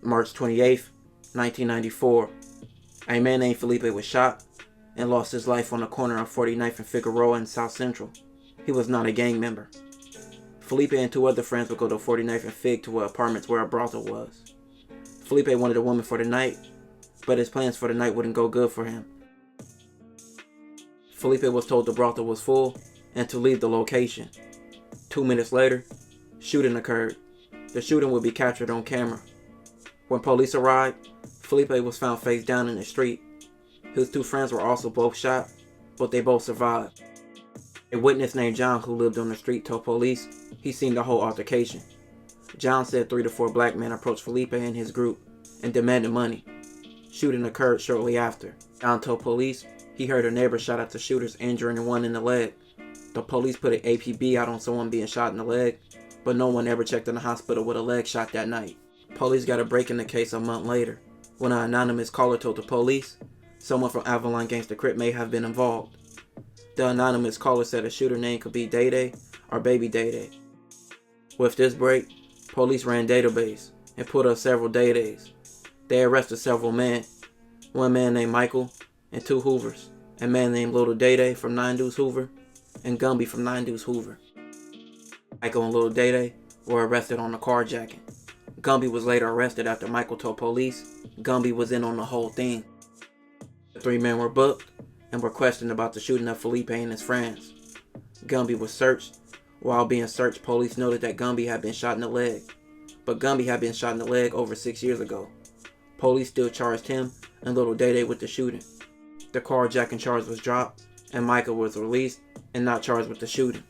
March 28th, 1994, a man named Felipe was shot and lost his life on the corner of 49th and Figueroa in South Central. He was not a gang member. Felipe and two other friends would go to 49th and Fig to apartments where a brothel was. Felipe wanted a woman for the night, but his plans for the night wouldn't go good for him. Felipe was told the brothel was full and to leave the location. 2 minutes later, shooting occurred. The shooting would be captured on camera. When police arrived, Felipe was found face down in the street. His two friends were also both shot, but they both survived. A witness named John, who lived on the street, told police he seen the whole altercation. John said 3 to 4 black men approached Felipe and his group and demanded money. Shooting occurred shortly after. John told police he heard a neighbor shot at the shooters, injuring one in the leg. The police put an APB out on someone being shot in the leg, but no one ever checked in the hospital with a leg shot that night. Police got a break in the case a month later, when an anonymous caller told the police someone from Avalon Gangsta Crip may have been involved. The anonymous caller said a shooter name could be Day Day or Baby Day Day. With this break, police ran database and put up several Day Days. They arrested several men, one man named Michael and 2 Hoovers, a man named Little Day Day from 9 Deuce Hoover and Gumby from 9 Deuce Hoover. Michael and Little Day Day were arrested on the carjacking. Gumby was later arrested after Michael told police Gumby was in on the whole thing. The 3 men were booked and were questioned about the shooting of Felipe and his friends. Gumby was searched. While being searched, police noted that Gumby had been shot in the leg, but Gumby had been shot in the leg over 6 years ago. Police still charged him and Little Day Day with the shooting. The carjacking charge was dropped and Michael was released and not charged with the shooting.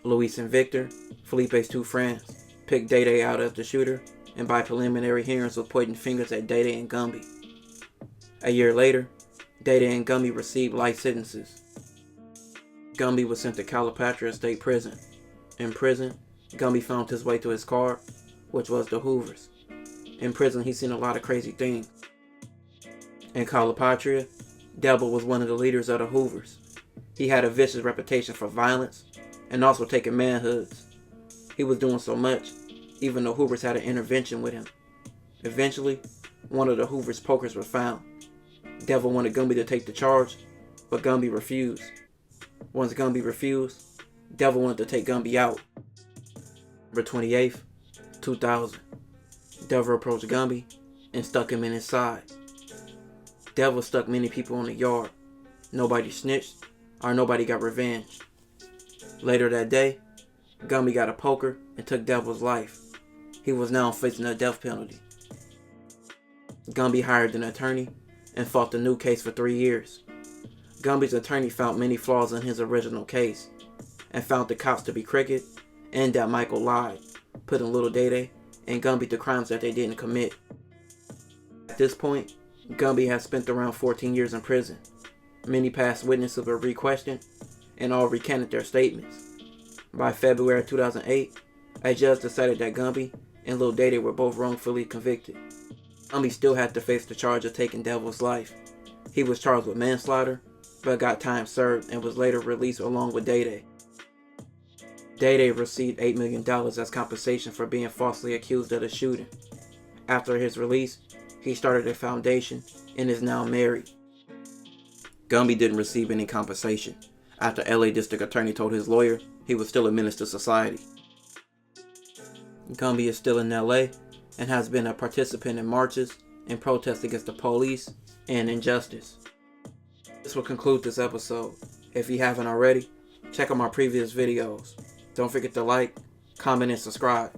Luis and Victor, Felipe's 2 friends, picked Day Day out as the shooter, and by preliminary hearings was pointing fingers at Day Day and Gumby. A year later, Day Day and Gumby received life sentences. Gumby was sent to Cali State Prison. In prison, Gumby found his way to his car, which was the Hoovers. In prison, he seen a lot of crazy things. In Calipatria, Devil was one of the leaders of the Hoovers. He had a vicious reputation for violence and also taking manhoods. He was doing so much, even the Hoovers had an intervention with him. Eventually, one of the Hoovers' pokers was found. Devil wanted Gumby to take the charge, but Gumby refused. Once Gumby refused, Devil wanted to take Gumby out. November 28th, 2000. Devil approached Gumby and stuck him in his side. Devil stuck many people in the yard. Nobody snitched or nobody got revenge. Later that day, Gumby got a poker and took Devil's life. He was now facing the death penalty. Gumby hired an attorney and fought the new case for 3 years. Gumby's attorney found many flaws in his original case and found the cops to be crooked and that Michael lied, putting Little Day Day and Gumby to crimes that they didn't commit. At this point, Gumby has spent around 14 years in prison. Many past witnesses were re-questioned and all recanted their statements. By February 2008, a judge decided that Gumby and Lil Day Day were both wrongfully convicted. Gumby still had to face the charge of taking Devil's life. He was charged with manslaughter, but got time served and was later released along with Day Day. Day Day received $8 million as compensation for being falsely accused of the shooting. After his release, he started a foundation and is now married. Gumby didn't receive any compensation after LA District Attorney told his lawyer he was still a menace to society. Gumby is still in LA and has been a participant in marches and protests against the police and injustice. This will conclude this episode. If you haven't already, check out my previous videos. Don't forget to like, comment, and subscribe.